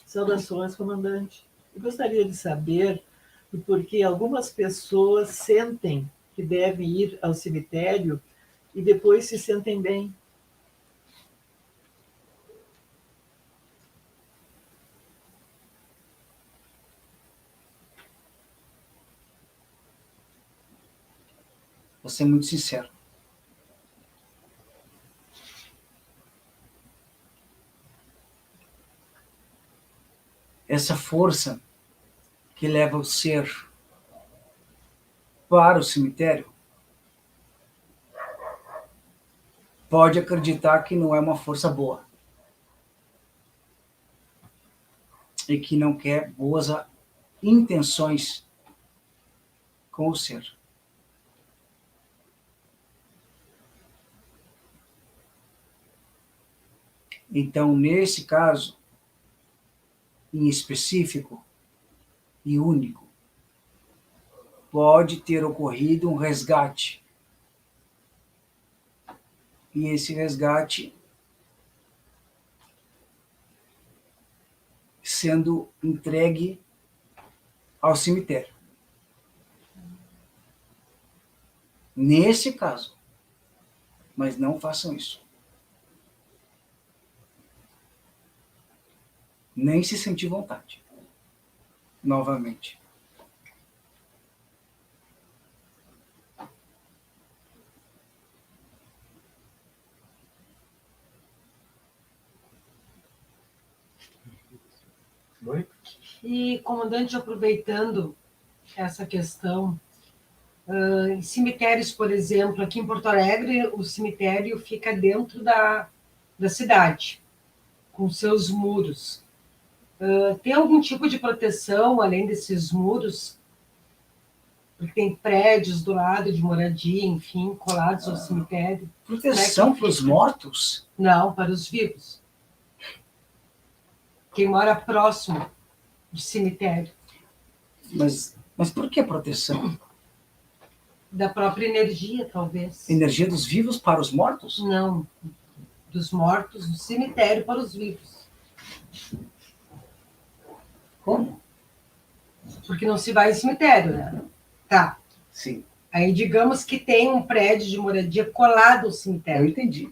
Saudações, comandante. Eu gostaria de saber o porquê algumas pessoas sentem que devem ir ao cemitério e depois se sentem bem. Vou ser muito sincero. Essa força que leva o ser para o cemitério pode acreditar que não é uma força boa e que não quer boas intenções com o ser. Então, nesse caso, em específico e único, pode ter ocorrido um resgate. E esse resgate sendo entregue ao cemitério. Nesse caso. Mas não façam isso. Nem se sentir vontade. Novamente. Oi? E, comandante, aproveitando essa questão, em cemitérios, por exemplo, aqui em Porto Alegre, o cemitério fica dentro da cidade, com seus muros. Tem algum tipo de proteção, além desses muros? Porque tem prédios do lado de moradia, enfim, colados ao cemitério. Proteção para os mortos? Não, para os vivos. Quem mora próximo de cemitério. Mas por que proteção? Da própria energia, talvez. Energia dos vivos para os mortos? Não, dos mortos, do cemitério para os vivos. Como? Porque não se vai ao cemitério, né? Tá. Sim. Aí digamos que tem um prédio de moradia colado ao cemitério. Eu entendi.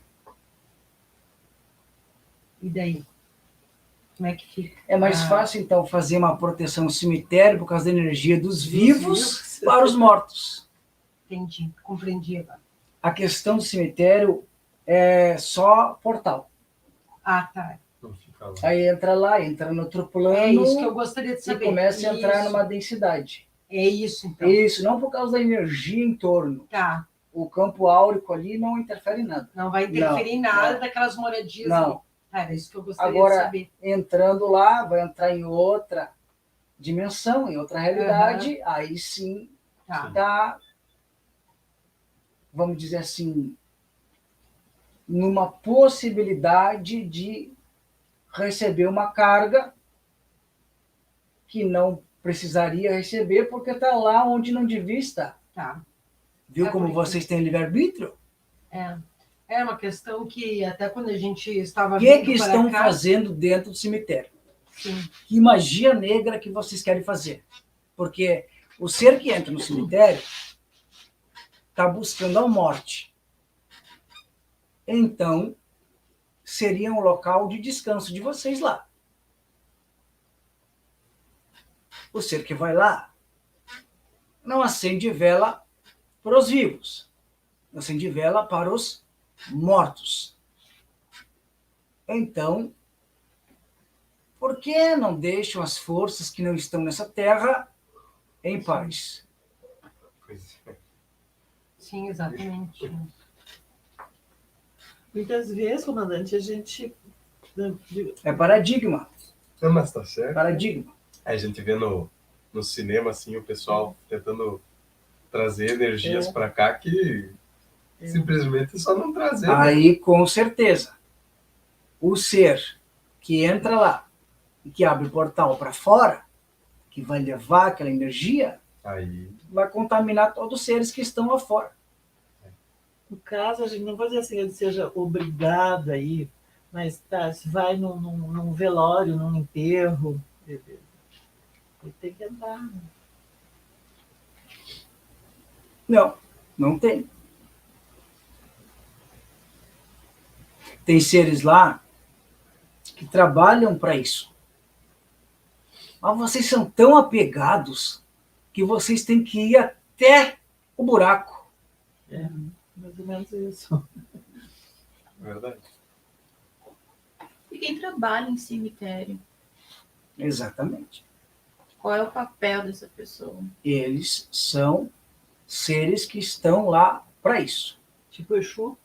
E daí? Como é que fica? É mais fácil, então, fazer uma proteção no cemitério por causa da energia dos vivos para os mortos. Entendi, compreendi agora. A questão do cemitério é só portal. Ah, tá. Não fica lá. Aí entra lá, entra no outro plano. É isso que eu gostaria de E saber. começa a entrar Isso. numa densidade. É isso, então. Isso, não por causa da energia em torno. Tá. O campo áurico ali não interfere em nada. Não vai interferir em nada não. daquelas moradias Não. ali. Era isso que eu gostaria de Agora, saber. entrando lá, vai entrar em outra dimensão, em outra realidade, aí sim tá, vamos dizer assim, numa possibilidade de receber uma carga que não precisaria receber porque está lá onde não devia estar. Tá. Viu como vocês têm livre-arbítrio? É uma questão que até quando a gente estava O vindo que estão fazendo dentro do cemitério? Sim. Que magia negra que vocês querem fazer? Porque o ser que entra no cemitério está buscando a morte. Então, seria um local de descanso de vocês lá. O ser que vai lá não acende vela para os vivos, acende vela para os mortos. Então, por que não deixam as forças que não estão nessa terra em paz? Pois é. Sim, exatamente. Muitas vezes, comandante, a gente... É paradigma. Não, mas tá certo. Paradigma. A gente vê no cinema, assim, o pessoal tentando trazer energias para cá que simplesmente só não trazer. Aí, com certeza, o ser que entra lá e que abre o portal para fora, que vai levar aquela energia, aí vai contaminar todos os seres que estão lá fora. No caso, a gente não pode dizer assim, ele seja obrigado a ir, Mas tá, se vai num velório, num enterro, ele tem que andar. Né? Não, não tem. Tem seres lá que trabalham para isso. Mas vocês são tão apegados que vocês têm que ir até o buraco. É, mais ou menos isso. Verdade. E quem trabalha em cemitério? Exatamente. Qual é o papel dessa pessoa? Eles são seres que estão lá para isso. Tipo Exu,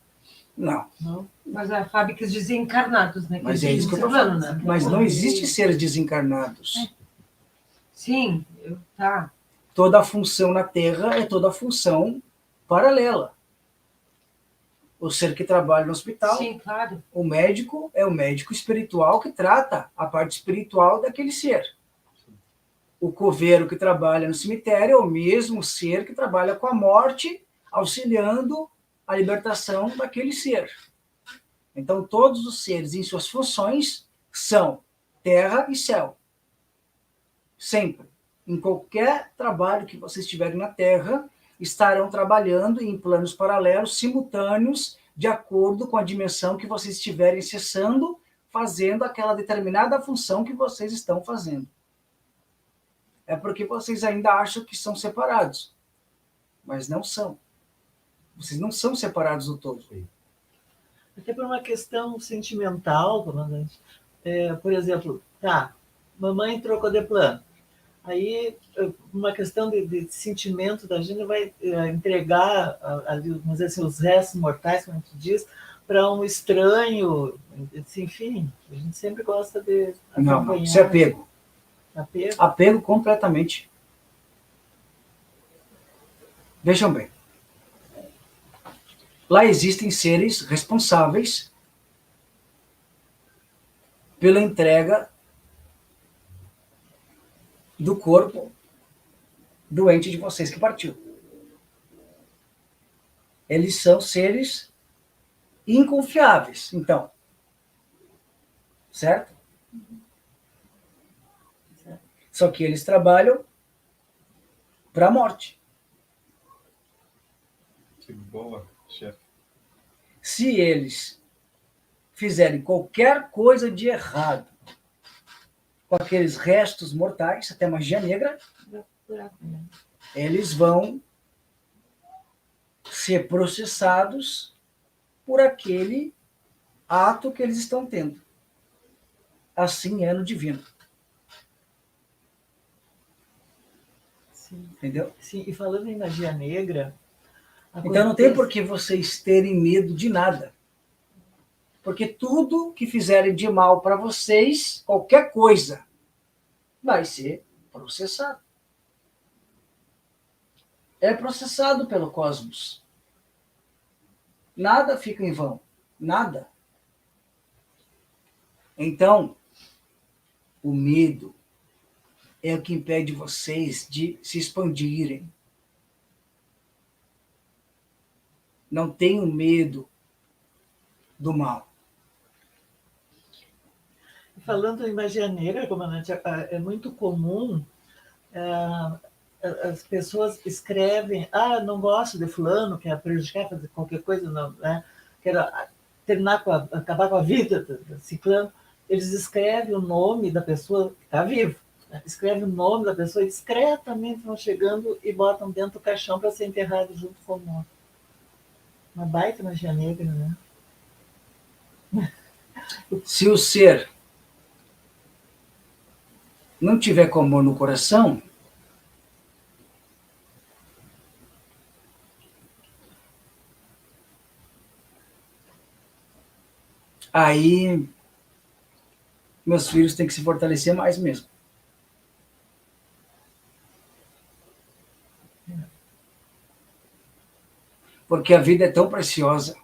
Não, não? Mas a Fábio quis dizer encarnados, né? mas é Quis isso que eu dizer estou falando. né? Mas não existe seres desencarnados. Sim, tá. Toda a função na Terra é toda a função paralela. O ser que trabalha no hospital, Sim, claro. o médico é o médico espiritual que trata a parte espiritual daquele ser. O coveiro que trabalha no cemitério é o mesmo ser que trabalha com a morte, auxiliando a libertação daquele ser. Então, todos os seres em suas funções são terra e céu. Sempre. Em qualquer trabalho que vocês tiverem na Terra, estarão trabalhando em planos paralelos, simultâneos, de acordo com a dimensão que vocês estiverem acessando, fazendo aquela determinada função que vocês estão fazendo. É porque vocês ainda acham que são separados. Mas não são. Vocês não são separados do todo. Até por uma questão sentimental, comandante. Por exemplo, tá, mamãe trocou de plano. Aí, uma questão de sentimento da gente vai entregar, vamos dizer assim, os restos mortais, como a gente diz, para um estranho. Enfim, a gente sempre gosta de acompanhar. Não, isso é apego. Apego? Apego completamente. Vejam bem. Lá existem seres responsáveis pela entrega do corpo doente de vocês que partiu. Eles são seres inconfiáveis, então. Certo? Só que eles trabalham para a morte. Que boa, chefe. Se eles fizerem qualquer coisa de errado com aqueles restos mortais, até magia negra, eles vão ser processados por aquele ato que eles estão tendo. Assim é no divino. Sim. Entendeu? Sim, e falando em magia negra... Então não tem por que vocês terem medo de nada. Porque tudo que fizerem de mal para vocês, qualquer coisa, vai ser processado. É processado pelo cosmos. Nada fica em vão. Nada. Então, o medo é o que impede vocês de se expandirem. Não tenham medo do mal. Falando em magia negra, comandante, é muito comum as pessoas escrevem, não gosto de fulano, quer prejudicar, fazer qualquer coisa, não, né? Quero acabar com a vida do ciclano. Eles escrevem o nome da pessoa que está vivo, né? Escrevem o nome da pessoa e discretamente vão chegando e botam dentro do caixão para ser enterrado junto com o morto. Uma baita magia negra, né? Se o ser não tiver com amor no coração, aí meus filhos têm que se fortalecer mais mesmo. Porque a vida é tão preciosa.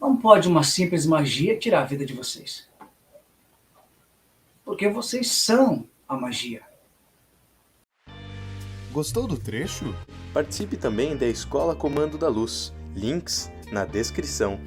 Não pode uma simples magia tirar a vida de vocês. Porque vocês são a magia. Gostou do trecho? Participe também da Escola Comando da Luz. Links na descrição